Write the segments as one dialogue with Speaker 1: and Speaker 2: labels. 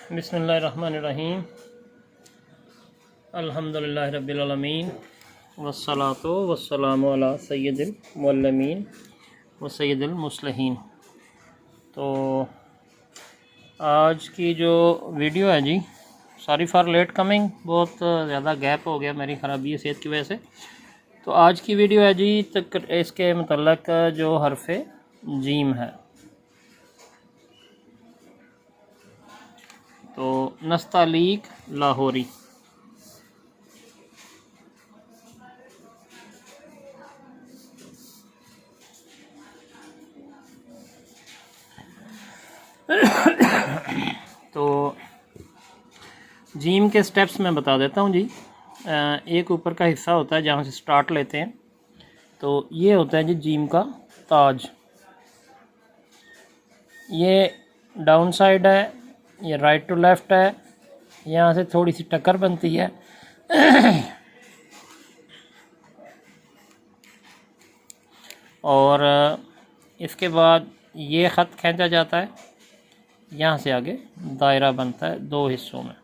Speaker 1: बिस्मिल्लाहिर्रहमानिर्रहीम। अल्हम्दुलिल्लाहि रब्बिल आलमीन वस्सलातु वस्सलामु अला सय्यिदिल मुअल्लिमीन व सय्यिदिल मुस्लिहीन। तो आज की जो वीडियो है जी, सॉरी फॉर लेट कमिंग, बहुत ज़्यादा गैप हो गया मेरी ख़राबी सेहत की वजह से। तो आज की वीडियो है जी इसके मुतल्लक जो हरफ़े जीम है। तो नस्तालीक लाहौरी, तो जीम के स्टेप्स मैं बता देता हूँ जी। एक ऊपर का हिस्सा होता है जहाँ से स्टार्ट लेते हैं, तो ये होता है जी जीम का ताज। ये डाउन साइड है, ये राइट टू लेफ़्ट है, यहाँ से थोड़ी सी टक्कर बनती है और इसके बाद ये ख़त खींचा जाता है, यहाँ से आगे दायरा बनता है दो हिस्सों में।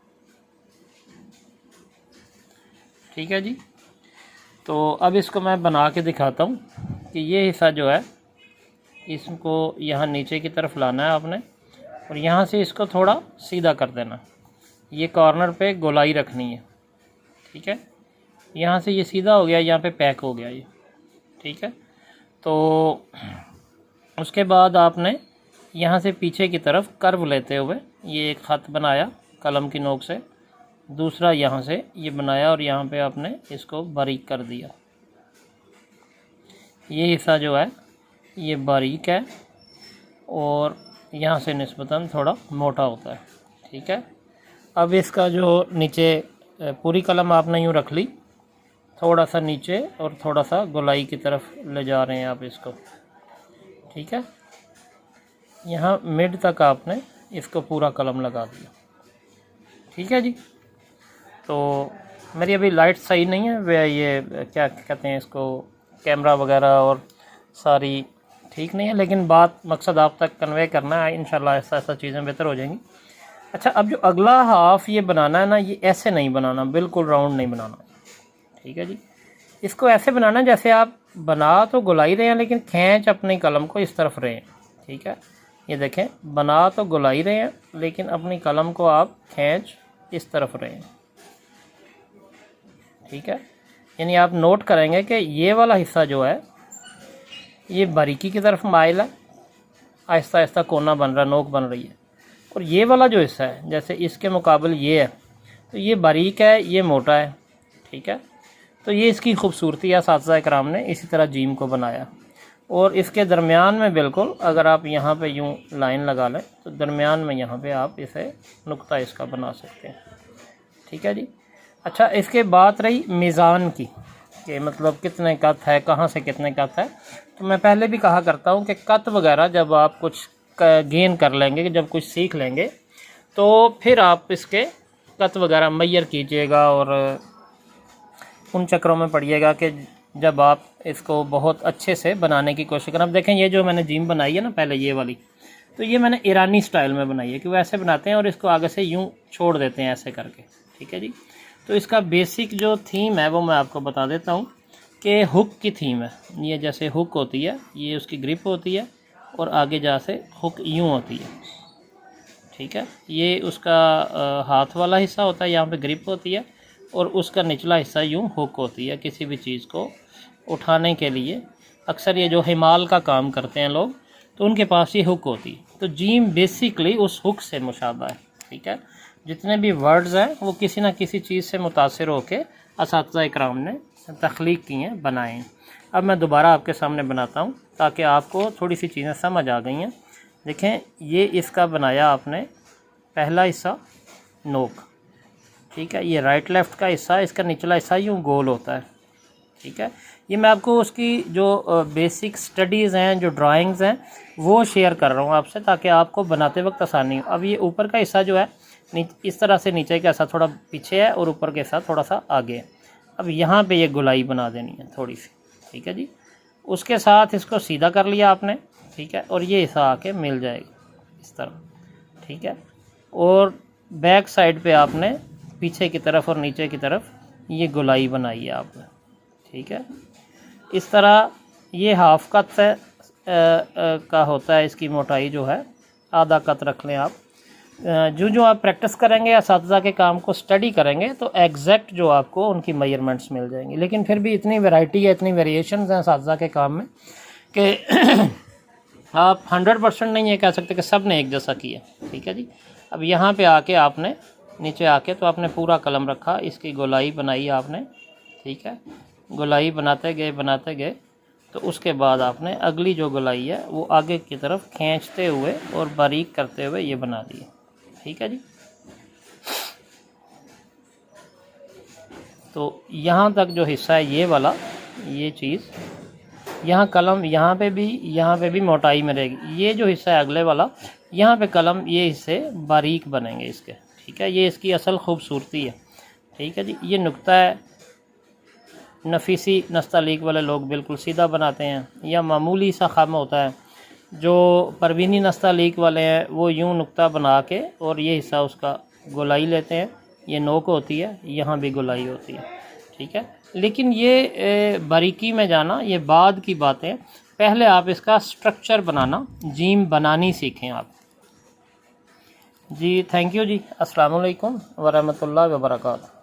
Speaker 1: ठीक है जी। तो अब इसको मैं बना के दिखाता हूँ कि ये हिस्सा जो है इसको यहाँ नीचे की तरफ लाना है आपने, और यहाँ से इसको थोड़ा सीधा कर देना। ये कॉर्नर पे गोलाई रखनी है। ठीक है, यहाँ से ये सीधा हो गया, यहाँ पे पैक हो गया ये। ठीक है, तो उसके बाद आपने यहाँ से पीछे की तरफ कर्व लेते हुए ये एक ख़त बनाया कलम की नोक से, दूसरा यहाँ से ये बनाया और यहाँ पे आपने इसको बारीक कर दिया। ये हिस्सा जो है ये बारीक है और यहाँ से निस्बतन थोड़ा मोटा होता है। ठीक है, अब इसका जो नीचे पूरी कलम आपने यूँ रख ली, थोड़ा सा नीचे और थोड़ा सा गोलाई की तरफ ले जा रहे हैं आप इसको। ठीक है, यहाँ मिड तक आपने इसको पूरा कलम लगा दिया। ठीक है जी। तो मेरी अभी लाइट सही नहीं है, वे ये क्या कहते हैं इसको, कैमरा वगैरह और सारी ठीक नहीं है, लेकिन बात मकसद आप तक कन्वे करना है। इंशाल्लाह ऐसा चीज़ें बेहतर हो जाएंगी। अच्छा, अब जो अगला हाफ ये बनाना है ना, ये ऐसे नहीं बनाना, बिल्कुल राउंड नहीं बनाना। ठीक है जी, इसको ऐसे बनाना जैसे आप बना तो गोलाई रहे हैं, लेकिन खींच अपनी कलम को इस तरफ रहे हैं। ठीक है, ये देखें, बना तो गोलाई रहे हैं लेकिन अपनी कलम को आप खींच इस तरफ रहे हैं। ठीक है, यानी आप नोट करेंगे कि ये वाला हिस्सा जो है ये बारीकी की तरफ माइल है, आहिस्ता आहिस्ता कोना बन रहा है, नोक बन रही है। और ये वाला जो हिस्सा है जैसे इसके मुकाबले ये है, तो ये बारीक है, ये मोटा है। ठीक है, तो ये इसकी खूबसूरती है। असातिज़ा इकराम ने इसी तरह जीम को बनाया। और इसके दरमियान में बिल्कुल अगर आप यहाँ पे यूँ लाइन लगा लें तो दरमियान में यहाँ पे आप इसे नुक्ता इसका बना सकते हैं। ठीक है जी। अच्छा, इसके बात रही मीज़ान की कि मतलब कितने कत है, कहाँ से कितने कत है। तो मैं पहले भी कहा करता हूँ कि कत वगैरह जब आप कुछ गेन कर लेंगे, जब कुछ सीख लेंगे, तो फिर आप इसके कत वगैरह मैयर कीजिएगा और उन चक्रों में पड़िएगा कि जब आप इसको बहुत अच्छे से बनाने की कोशिश करें। अब देखें, ये जो मैंने जीम बनाई है ना पहले, ये वाली, तो ये मैंने ईरानी स्टाइल में बनाई है कि वो ऐसे बनाते हैं और इसको आगे से यूँ छोड़ देते हैं ऐसे करके। ठीक है जी। तो इसका बेसिक जो थीम है वो मैं आपको बता देता हूँ कि हुक की थीम है। ये जैसे हुक होती है, ये उसकी ग्रिप होती है और आगे जा से हुक यूँ होती है। ठीक है, ये उसका हाथ वाला हिस्सा होता है, यहाँ पे ग्रिप होती है और उसका निचला हिस्सा यूँ हुक होती है। किसी भी चीज़ को उठाने के लिए अक्सर ये जो हिमाल का काम करते हैं लोग, तो उनके पास ये हुक होती है। तो जीम बेसिकली उस हुक से मुशाबा है। ठीक है, जितने भी वर्ड्स हैं वो किसी न किसी चीज़ से मुतासिर होकर असातिज़ा इकराम ने तख्लीक की हैं, बनाए हैं। अब मैं दोबारा आपके सामने बनाता हूँ ताकि आपको थोड़ी सी चीज़ें समझ आ गई हैं। देखें, ये इसका बनाया आपने पहला हिस्सा नोक। ठीक है, ये राइट लेफ़्ट का हिस्सा, इसका निचला हिस्सा यूँ गोल होता है। ठीक है, ये मैं आपको उसकी जो बेसिक स्टडीज़ हैं, जो ड्राइंग्स हैं, वो शेयर कर रहा हूँ आपसे ताकि आपको बनाते वक्त आसानी हो। अब ये ऊपर का हिस्सा जो है इस तरह से नीचे का हिस्सा थोड़ा पीछे है और ऊपर का हिस्सा थोड़ा सा आगे है। अब यहाँ पे ये गोलाई बना देनी है थोड़ी सी। ठीक है जी, उसके साथ इसको सीधा कर लिया आपने। ठीक है, और ये हिस्सा आके मिल जाएगा इस तरह। ठीक है, और बैक साइड पे आपने पीछे की तरफ और नीचे की तरफ ये गोलाई बनाई है आपने, ठीक है। इस तरह ये हाफ कत से का होता है, इसकी मोटाई जो है आधा कत रख लें आप। जो जो आप प्रैक्टिस करेंगे, असातिज़ा के काम को स्टडी करेंगे तो एग्जैक्ट जो आपको उनकी मेजरमेंट्स मिल जाएंगी। लेकिन फिर भी इतनी वैरायटी है, इतनी वेरिएशंस हैं असातिज़ा के काम में कि आप 100% नहीं ये कह सकते कि सब ने एक जैसा किया, ठीक है जी। अब यहाँ पे आके आपने नीचे आके तो आपने पूरा कलम रखा, इसकी गोलाई बनाई आपने, ठीक है। गोलाई बनाते गए तो उसके बाद आपने अगली जो गोलाई है वो आगे की तरफ खींचते हुए और बारीक करते हुए ये बना दी, ठीक है जी। तो यहाँ तक जो हिस्सा है ये वाला, ये चीज़ यहाँ कलम यहाँ पे भी मोटाई में रहेगी। ये जो हिस्सा है अगले वाला, यहाँ पे कलम ये हिस्से बारीक बनेंगे इसके, ठीक है। ये इसकी असल खूबसूरती है, ठीक है जी। ये नुक्ता है, नफीसी नस्तालीक वाले लोग बिल्कुल सीधा बनाते हैं, या मामूली सा खम होता है। जो परवीनी नस्तालीक वाले हैं वो यूँ नुक्ता बना के और ये हिस्सा उसका गोलाई लेते हैं, ये नोक होती है, यहाँ भी गोलाई होती है, ठीक है। लेकिन ये बारीकी में जाना ये बाद की बातें, पहले आप इसका स्ट्रक्चर बनाना, जीम बनानी सीखें आप जी। थैंक यू जी। अस्सलाम वालेकुम व रहमतुल्लाहि व बरकातहू।